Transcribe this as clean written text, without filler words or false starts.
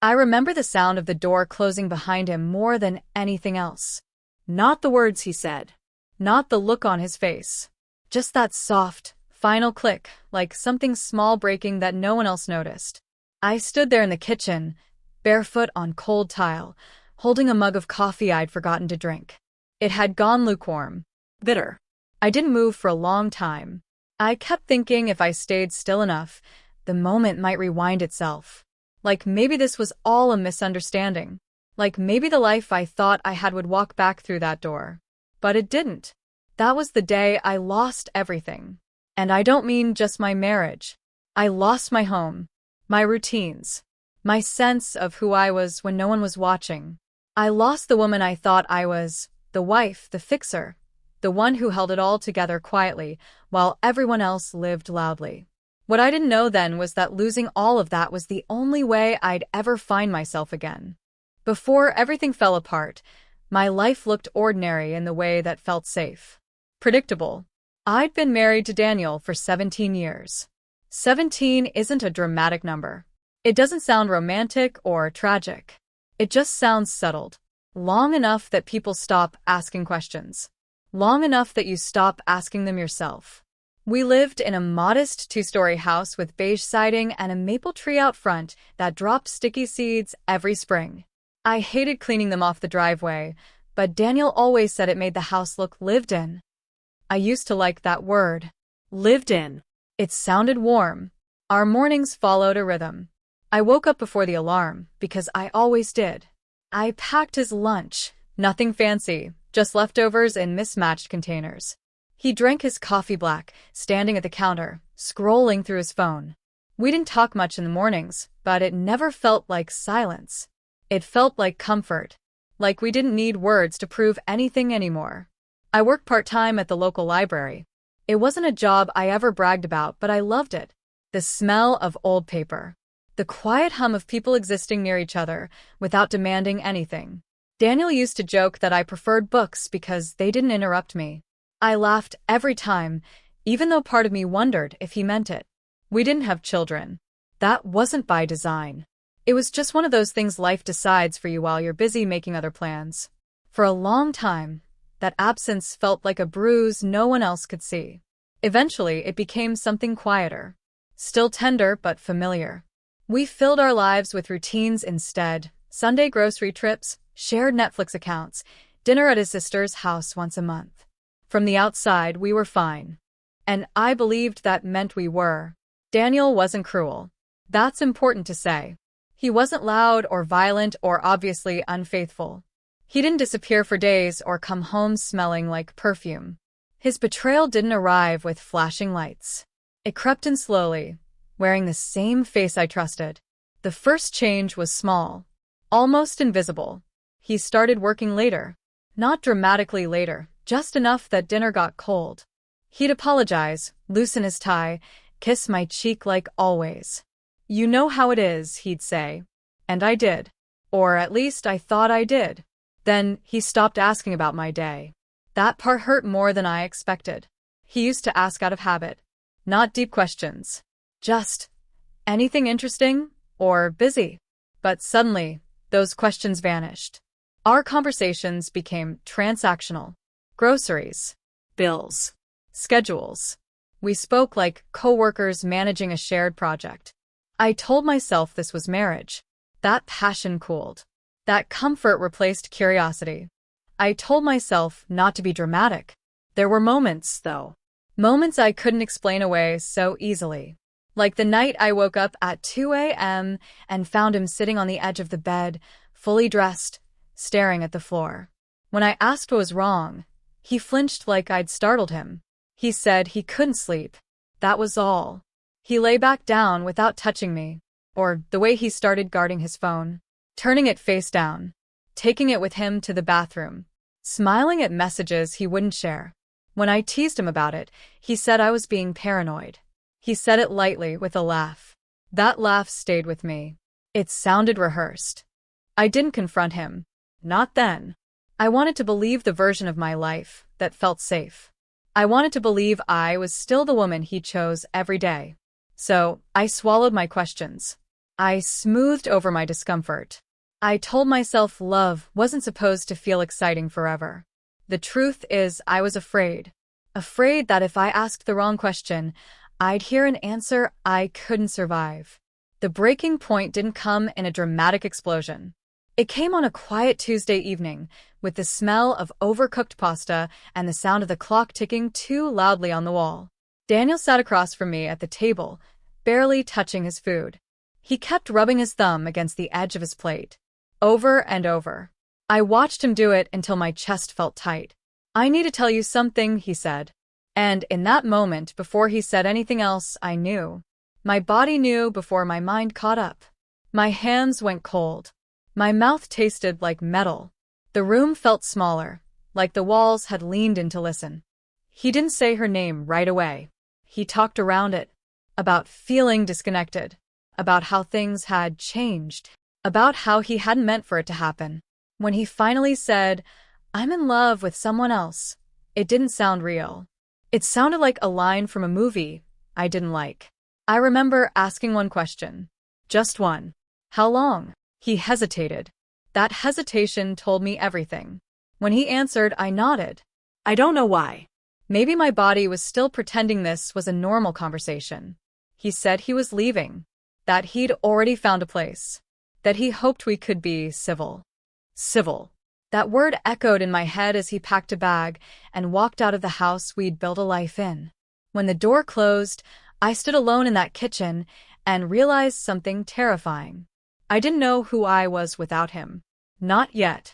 I remember the sound of the door closing behind him more than anything else. Not the words he said. Not the look on his face. Just that soft, final click, like something small breaking that no one else noticed. I stood there in the kitchen, barefoot on cold tile, holding a mug of coffee I'd forgotten to drink. It had gone lukewarm. Bitter. I didn't move for a long time. I kept thinking if I stayed still enough, the moment might rewind itself. Like maybe this was all a misunderstanding. Like maybe the life I thought I had would walk back through that door. But it didn't. That was the day I lost everything. And I don't mean just my marriage. I lost my home, my routines, my sense of who I was when no one was watching. I lost the woman I thought I was, the wife, the fixer, the one who held it all together quietly while everyone else lived loudly. What I didn't know then was that losing all of that was the only way I'd ever find myself again. Before everything fell apart, my life looked ordinary in the way that felt safe. Predictable. I'd been married to Daniel for 17 years. 17 isn't a dramatic number. It doesn't sound romantic or tragic. It just sounds settled. Long enough that people stop asking questions. Long enough that you stop asking them yourself. We lived in a modest two-story house with beige siding and a maple tree out front that dropped sticky seeds every spring. I hated cleaning them off the driveway, but Daniel always said it made the house look lived in. I used to like that word. Lived in. It sounded warm. Our mornings followed a rhythm. I woke up before the alarm, because I always did. I packed his lunch. Nothing fancy, just leftovers in mismatched containers. He drank his coffee black, standing at the counter, scrolling through his phone. We didn't talk much in the mornings, but it never felt like silence. It felt like comfort. Like we didn't need words to prove anything anymore. I worked part-time at the local library. It wasn't a job I ever bragged about, but I loved it. The smell of old paper. The quiet hum of people existing near each other without demanding anything. Daniel used to joke that I preferred books because they didn't interrupt me. I laughed every time, even though part of me wondered if he meant it. We didn't have children. That wasn't by design. It was just one of those things life decides for you while you're busy making other plans. For a long time, that absence felt like a bruise no one else could see. Eventually, it became something quieter. Still tender but familiar. We filled our lives with routines instead. Sunday grocery trips, shared Netflix accounts, dinner at his sister's house once a month. From the outside, we were fine. And I believed that meant we were. Daniel wasn't cruel. That's important to say. He wasn't loud or violent or obviously unfaithful. He didn't disappear for days or come home smelling like perfume. His betrayal didn't arrive with flashing lights. It crept in slowly, wearing the same face I trusted. The first change was small, almost invisible. He started working later. Not dramatically later, just enough that dinner got cold. He'd apologize, loosen his tie, kiss my cheek like always. "You know how it is," he'd say. And I did. Or at least I thought I did. Then he stopped asking about my day. That part hurt more than I expected. He used to ask out of habit. Not deep questions. Just, anything interesting? Or busy? But suddenly, those questions vanished. Our conversations became transactional. Groceries. Bills. Schedules. We spoke like coworkers managing a shared project. I told myself this was marriage. That passion cooled. That comfort replaced curiosity. I told myself not to be dramatic. There were moments, though. Moments I couldn't explain away so easily. Like the night I woke up at 2 a.m. and found him sitting on the edge of the bed, fully dressed, staring at the floor. When I asked what was wrong, he flinched like I'd startled him. He said he couldn't sleep. That was all. He lay back down without touching me, or the way he started guarding his phone, turning it face down, taking it with him to the bathroom, smiling at messages he wouldn't share. When I teased him about it, he said I was being paranoid. He said it lightly with a laugh. That laugh stayed with me. It sounded rehearsed. I didn't confront him. Not then. I wanted to believe the version of my life that felt safe. I wanted to believe I was still the woman he chose every day. So, I swallowed my questions. I smoothed over my discomfort. I told myself love wasn't supposed to feel exciting forever. The truth is, I was afraid. Afraid that if I asked the wrong question, I'd hear an answer I couldn't survive. The breaking point didn't come in a dramatic explosion. It came on a quiet Tuesday evening, with the smell of overcooked pasta and the sound of the clock ticking too loudly on the wall. Daniel sat across from me at the table, barely touching his food. He kept rubbing his thumb against the edge of his plate, over and over. I watched him do it until my chest felt tight. "I need to tell you something," he said. And in that moment, before he said anything else, I knew. My body knew before my mind caught up. My hands went cold. My mouth tasted like metal. The room felt smaller, like the walls had leaned in to listen. He didn't say her name right away. He talked around it, about feeling disconnected, about how things had changed, about how he hadn't meant for it to happen. When he finally said, "I'm in love with someone else," it didn't sound real. It sounded like a line from a movie I didn't like. I remember asking one question. Just one. "How long?" He hesitated. That hesitation told me everything. When he answered, I nodded. I don't know why. Maybe my body was still pretending this was a normal conversation. He said he was leaving, that he'd already found a place, that he hoped we could be civil. Civil. That word echoed in my head as he packed a bag and walked out of the house we'd built a life in. When the door closed, I stood alone in that kitchen and realized something terrifying. I didn't know who I was without him. Not yet.